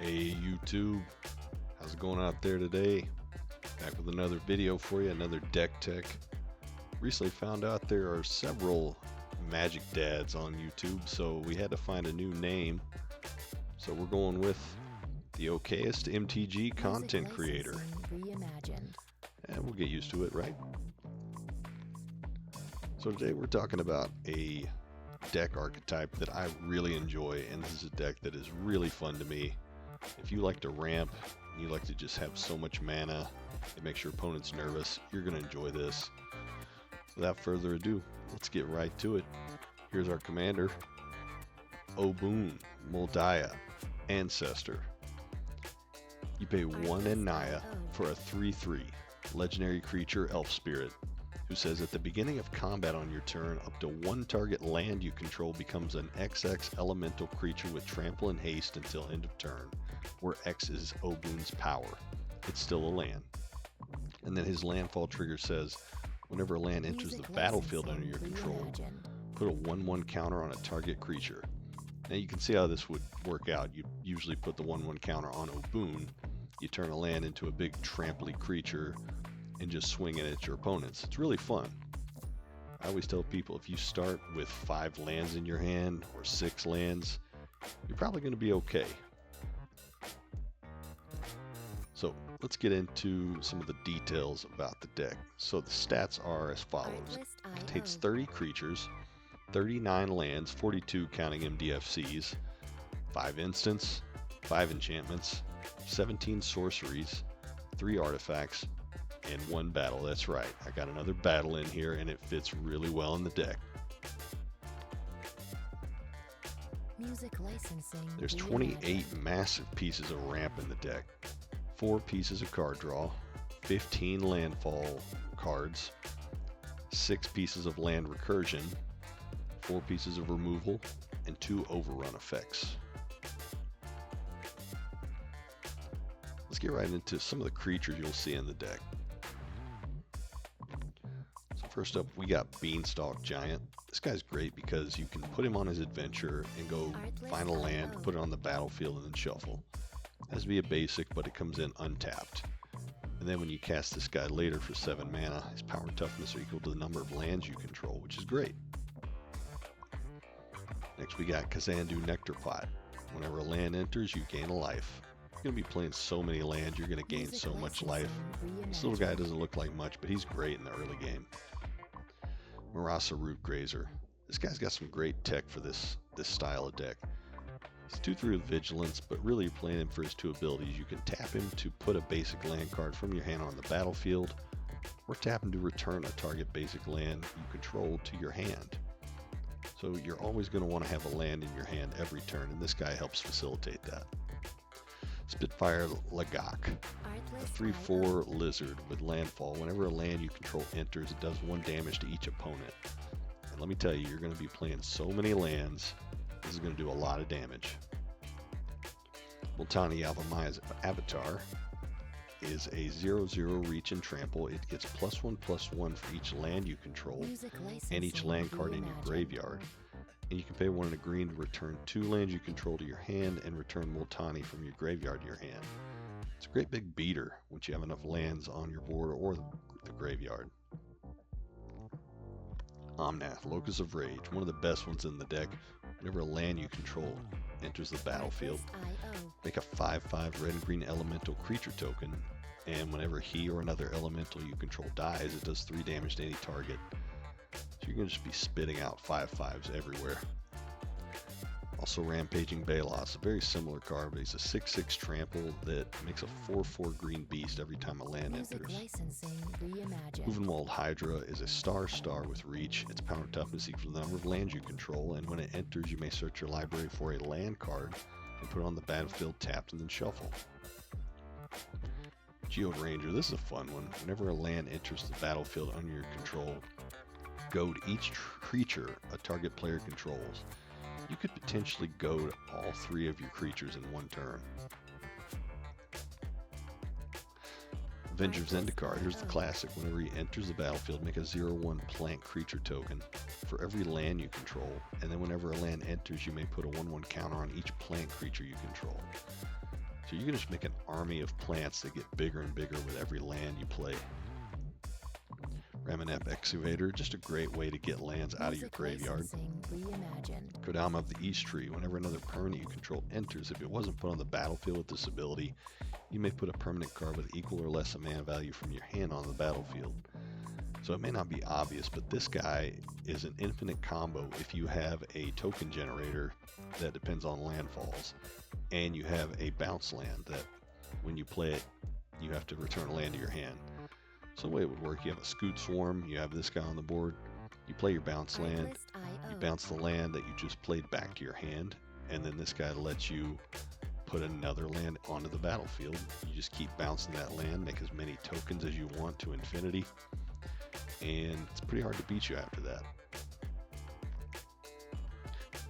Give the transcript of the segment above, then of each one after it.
Hey YouTube, how's it going out there today? Back with another video for you, another deck tech. Recently found out there are several Magic Dads on YouTube, so we had to find a new name. So we're going with the okayest MTG content creator. And we'll get used to it, right? So today we're talking about a deck archetype that I really enjoy, and this is a deck that is really fun to me. If you like to ramp, and you like to just have so much mana, it makes your opponents nervous, you're going to enjoy this. Without further ado, let's get right to it. Here's our commander, Obuun, Daya, Ancestor. You pay 1 in Daya for a 3/3 legendary creature elf spirit, who says at the beginning of combat on your turn, up to one target land you control becomes an XX elemental creature with trample and haste until end of turn, where X is Obuun's power. It's still a land. And then his landfall trigger says, whenever a land enters the battlefield under your control, put a 1/1 counter on a target creature. Now you can see how this would work out. You usually put the 1/1 counter on Obuun, you turn a land into a big tramply creature, and just swing it at your opponents. It's really fun. I always tell people, if you start with 5 lands in your hand or 6 lands, you're probably going to be okay. So let's get into some of the details about the deck. So the stats are as follows. It contains 30 creatures, 39 lands, 42 counting MDFCs, 5 instants, 5 enchantments, 17 sorceries, 3 artifacts, and 1 battle. That's right, I got another battle in here, and it fits really well in the deck. There's 28 massive pieces of ramp in the deck, 4 pieces of card draw, 15 landfall cards, 6 pieces of land recursion, 4 pieces of removal, and 2 overrun effects. Let's get right into some of the creatures you'll see in the deck. First up, we got Beanstalk Giant. This guy's great because you can put him on his adventure and go find a land, put it on the battlefield, and then shuffle. It has to be a basic, but it comes in untapped. And then when you cast this guy later for 7 mana, his power and toughness are equal to the number of lands you control, which is great. Next we got Kazandu Nectarpot. Whenever a land enters, you gain a life. You're going to be playing so many lands, you're going to gain so much life. This little guy doesn't look like much, but he's great in the early game. Marasa Root Grazer. This guy's got some great tech for this style of deck. He's 2/3 with Vigilance, but really you're playing him for his 2 abilities. You can tap him to put a basic land card from your hand on the battlefield, or tap him to return a target basic land you control to your hand. So you're always going to want to have a land in your hand every turn, and this guy helps facilitate that. Spitfire Lagak, a 3/4 lizard with landfall. Whenever a land you control enters, it does 1 damage to each opponent. And let me tell you, you're going to be playing so many lands, this is going to do a lot of damage. Multani Alvamaya's Avatar is a 0/0 reach and trample. It gets +1/+1 for each land you control and each land card in your graveyard. And you can pay 1 and a green to return 2 lands you control to your hand and return Multani from your graveyard to your hand. It's a great big beater once you have enough lands on your board or the graveyard. Omnath, Locus of Rage, one of the best ones in the deck. Whenever a land you control enters the battlefield, make a 5/5 red and green elemental creature token, and whenever he or another elemental you control dies, it does 3 damage to any target. So you're going to just be spitting out 5/5s everywhere. Also Rampaging Balos, a very similar card, but he's a 6/6 trample that makes a 4/4 green beast every time a land enters. Hoovenwald Hydra is a star with reach. Its power and toughness equals the number of lands you control, and when it enters you may search your library for a land card and put it on the battlefield tapped and then shuffle. Geode Ranger, this is a fun one. Whenever a land enters the battlefield under your control, goad each creature a target player controls. You could potentially goad all 3 of your creatures in 1 turn. Avenger of Zendikar, here's the classic. Whenever he enters the battlefield, make a 0/1 plant creature token for every land you control, and then whenever a land enters, you may put a 1/1 counter on each plant creature you control. So you can just make an army of plants that get bigger and bigger with every land you play. Ramanap Excavator, just a great way to get lands out of your graveyard. Kodama of the East Tree, whenever another permanent you control enters, if it wasn't put on the battlefield with this ability, you may put a permanent card with equal or less a mana value from your hand on the battlefield. So it may not be obvious, but this guy is an infinite combo if you have a token generator that depends on landfalls, and you have a bounce land that when you play it, you have to return a land to your hand. So the way it would work, you have a Scoot Swarm, you have this guy on the board, you play your bounce land, you bounce the land that you just played back to your hand, and then this guy lets you put another land onto the battlefield. You just keep bouncing that land, make as many tokens as you want to infinity, and it's pretty hard to beat you after that.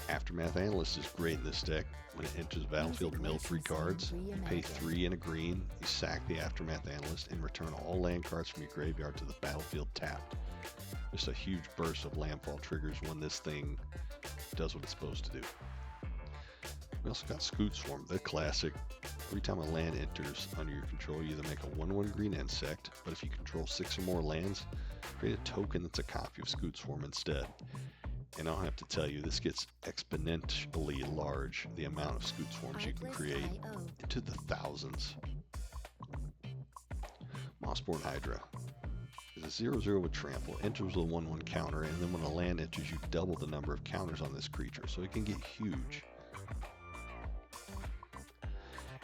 Aftermath Analyst is great in this deck. When it enters the battlefield, mill 3 cards, you pay 3 and a green, you sack the Aftermath Analyst, and return all land cards from your graveyard to the battlefield tapped. Just a huge burst of landfall triggers when this thing does what it's supposed to do. We also got Scoot Swarm, the classic. Every time a land enters under your control, you either make a 1/1 green insect, but if you control 6 or more lands, create a token that's a copy of Scoot Swarm instead. And I'll have to tell you, this gets exponentially large, the amount of Scoot Swarms you can create, into the thousands. Mossborn Hydra is a 0/0 with trample, enters with a 1/1 counter, and then when a land enters, you double the number of counters on this creature, so it can get huge.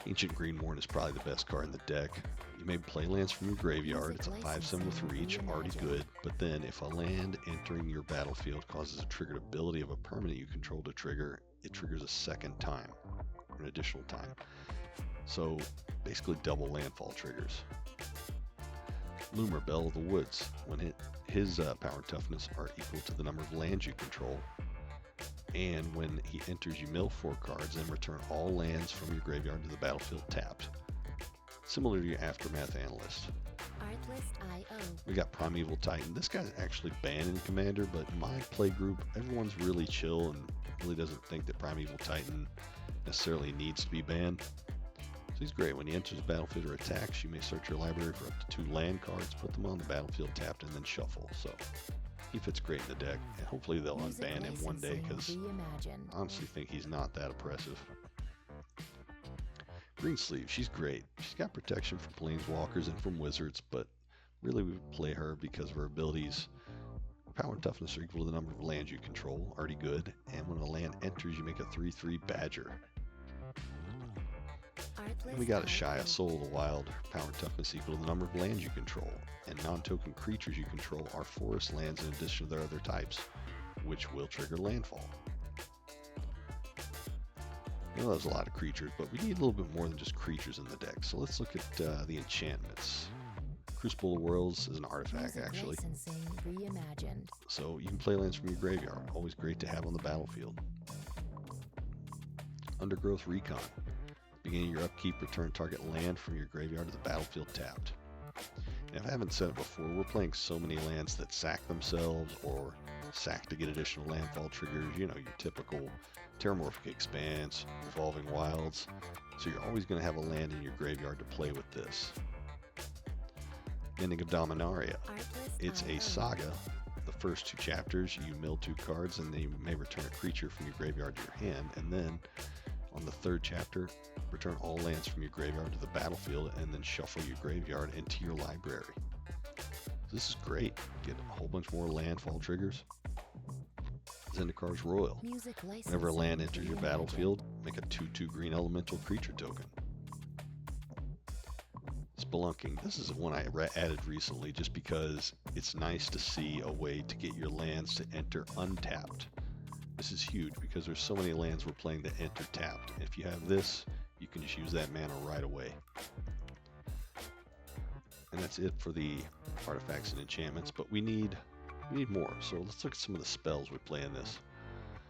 Ancient Greenhorn is probably the best card in the deck. You may play lands from your graveyard. It's a 5/7 with reach, already good. But then if a land entering your battlefield causes a triggered ability of a permanent you control to trigger, it triggers a second time, or an additional time. So basically double landfall triggers. Loomer, Bell of the Woods, when his power and toughness are equal to the number of lands you control. And when he enters, you mill 4 cards and return all lands from your graveyard to the battlefield tapped. Similar to your Aftermath Analyst. We got Primeval Titan. This guy's actually banned in Commander, but in my play group, everyone's really chill and really doesn't think that Primeval Titan necessarily needs to be banned. So he's great. When he enters the battlefield or attacks, you may search your library for up to 2 land cards, put them on the battlefield tapped, and then shuffle. So he fits great in the deck, and hopefully they'll unban him one day, because I honestly think he's not that oppressive. Greensleeve, she's great. She's got protection from planeswalkers and from wizards, but really we would play her because of her abilities. Power and toughness are equal to the number of lands you control, already good, and when a land enters you make a 3/3 Badger. And we got a Shia, Soul of the Wild. Power and toughness equal to the number of lands you control, and non-token creatures you control are forest lands in addition to their other types, which will trigger landfall. I know there's a lot of creatures, but we need a little bit more than just creatures in the deck. So let's look at the enchantments. Crucible of Worlds is an artifact, actually. So you can play lands from your graveyard. Always great to have on the battlefield. Undergrowth Recon. Beginning your upkeep, return target land from your graveyard to the battlefield tapped. And if I haven't said it before, we're playing so many lands that sack themselves or sack to get additional landfall triggers. You know, your typical Terramorphic Expanse, Evolving Wilds. So you're always going to have a land in your graveyard to play with this. Ending of Dominaria. It's a saga. The first 2 chapters, you mill 2 cards, and then you may return a creature from your graveyard to your hand. And then on the 3rd chapter, return all lands from your graveyard to the battlefield, and then shuffle your graveyard into your library. This is great. Get a whole bunch more landfall triggers. Zendikar's Royal. Whenever a land enters your battlefield, make a 2/2 green elemental creature token. Spelunking. This is one I added recently just because it's nice to see a way to get your lands to enter untapped. This is huge because there's so many lands we're playing that enter tapped. And if you have this, you can just use that mana right away. And that's it for the artifacts and enchantments, but we need more. So let's look at some of the spells we play in this.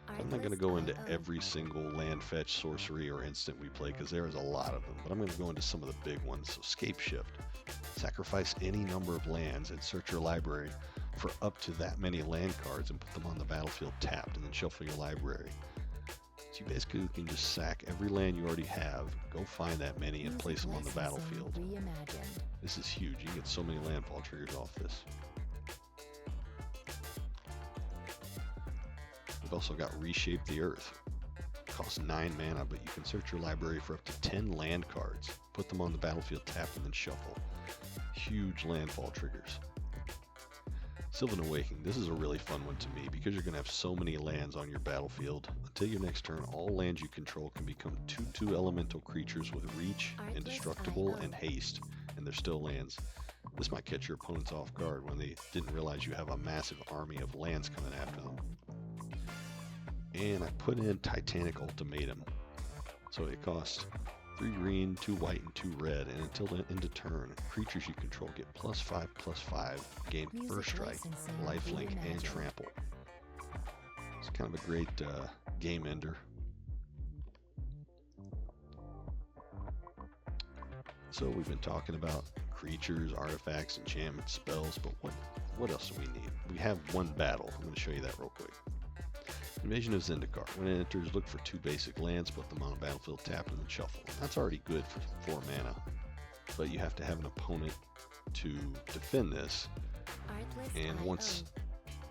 I'm not going to go into every single land fetch, sorcery, or instant we play because there is a lot of them, but I'm going to go into some of the big ones. So Scape Shift. Sacrifice any number of lands and search your library for up to that many land cards and put them on the battlefield tapped, and then shuffle your library. So you basically can just sack every land you already have, go find that many, and place them on the battlefield. This is huge. You can get so many landfall triggers off this. We've also got Reshape the Earth. Costs 9 mana, but you can search your library for up to 10 land cards. Put them on the battlefield, tap, and then shuffle. Huge landfall triggers. Sylvan Awakening. This is a really fun one to me because you're going to have so many lands on your battlefield. Until your next turn, all lands you control can become 2/2 elemental creatures with reach, indestructible, and haste, and they're still lands. This might catch your opponents off guard when they didn't realize you have a massive army of lands coming after them. And I put in Titanic Ultimatum. So it costs 3 green, 2 white, and 2 red, and until the end of turn, creatures you control get +5/+5, gain first strike, lifelink, and trample. It's kind of a great game ender. So we've been talking about creatures, artifacts, enchantments, spells, but what else do we need? We have one battle. I'm going to show you that real quick. Invasion of Zendikar. When it enters, look for 2 basic lands, put them on a battlefield, tap, and then shuffle. That's already good for 4 mana, but you have to have an opponent to defend this. And once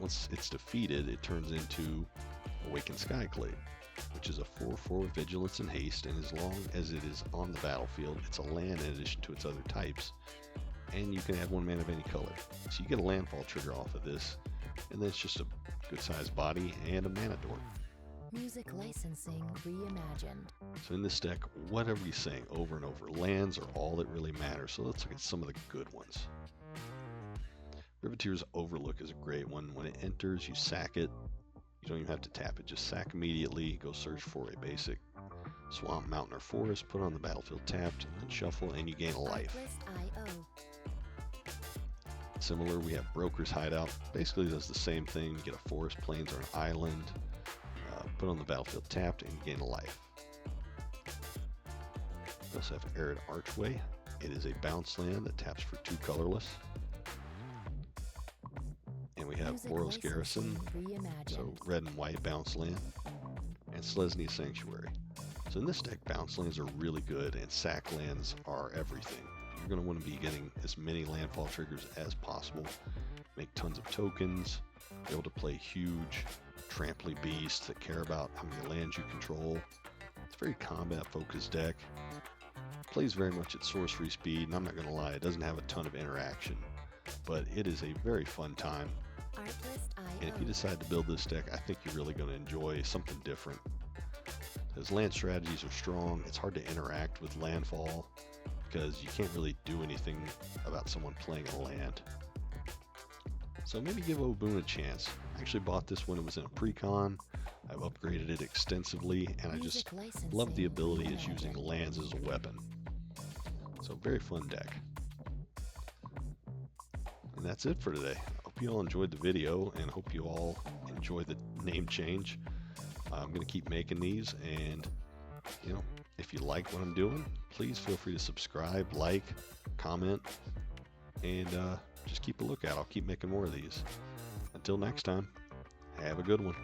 it's defeated, it turns into Awakened Skyclave, which is a 4/4 with vigilance and haste, and as long as it is on the battlefield, it's a land in addition to its other types, and you can add 1 mana of any color. So you get a landfall trigger off of this, and then it's just a good sized body and a mana dork. Music licensing reimagined. So in this deck, whatever you sing over and over, lands are all that really matters. So let's look at some of the good ones. Riveteer's Overlook is a great one. When it enters, you sack it. You don't even have to tap it. Just sack immediately. Go search for a basic swamp, mountain, or forest. Put on the battlefield tapped, and then shuffle, and you gain a life. Similar, we have Broker's Hideout. Basically does the same thing. You get a forest, plains, or an island. Put on the battlefield tapped, and you gain a life. We also have Arid Archway. It is a bounce land that taps for 2 colorless. And we have Boros Garrison, so red and white bounce land. And Selesnya Sanctuary. So in this deck, bounce lands are really good, and sack lands are everything. You're going to want to be getting as many landfall triggers as possible. Make tons of tokens. Be able to play huge, tramply beasts that care about how many lands you control. It's a very combat-focused deck. Plays very much at source-free speed, and I'm not going to lie, it doesn't have a ton of interaction. But it is a very fun time. And if you decide to build this deck, I think you're really going to enjoy something different. Because land strategies are strong. It's hard to interact with landfall, because you can't really do anything about someone playing a land. So maybe give Obuun a chance. I actually bought this when it was in a pre-con. I've upgraded it extensively, and I just love the ability of using lands as a weapon. So very fun deck. And that's it for today. Hope you all enjoyed the video, and hope you all enjoy the name change. I'm going to keep making these, and if you like what I'm doing, please feel free to subscribe, like, comment, and just keep a lookout. I'll keep making more of these. Until next time, have a good one.